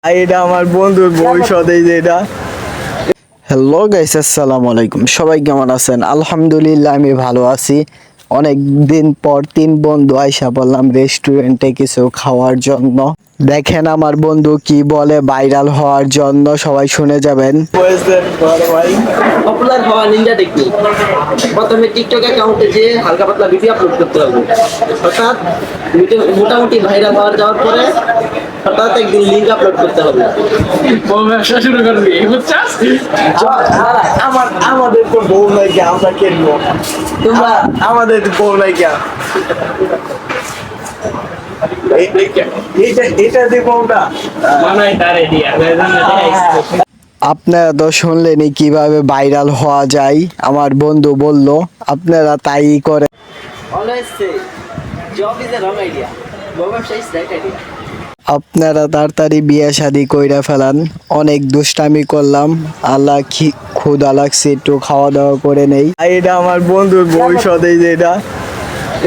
এটা আমার বন্ধুর ভবিষ্যৎ এই যে এটা। হ্যালো গাইস, আসসালামু আলাইকুম। সবাই কেমন আছেন? আলহামদুলিল্লাহ আমি ভালো আছি। অনেক দিন পর তিন বন্ধু আইসা বললাম রেস্টুরেন্টে কিছু খাওয়ার জন্য। দেখেন আমার বন্ধু কি বলে ভাইরাল হওয়ার জন্য, সবাই শুনে যাবেন। পপুলার হওয়া নিনজা টেকনিক। প্রথমে টিকটক অ্যাকাউন্টে যে হালকা পাতলা ভিডিও আপলোড করতে হবে। অর্থাৎ মোটামুটি ভাইরাল হওয়ার যাওয়ার পরে হঠাৎ একদিন লিঙ্ক আপলোড করতে হবে। ব্যবসা শুরু করবি বুঝছাস? আমাদের তো বউ নাই কি আমরা কিনবো? তোমরা আমাদের তো বউ নাই কি? এটা দেখবো না। মানাই তারে দিয়া আপনারা তো শুনলেনই কিভাবে ভাইরাল হওয়া যায়। আমার বন্ধু বলল আপনারা তাই করে। Always say job is a wrong idea, ব্যবসা ইজ রাইট আইডিয়া। আপনারা তাড়াতাড়ি বিয়ে শাদি কইরা ফেলান। অনেক দুষ্টামি করলাম, আল্লাহ ক্ষুধা লাগছে, একটু খাওয়া দাওয়া করে নেই। এটা আমার বন্ধুর ভবিষ্যৎ এই যে এটা।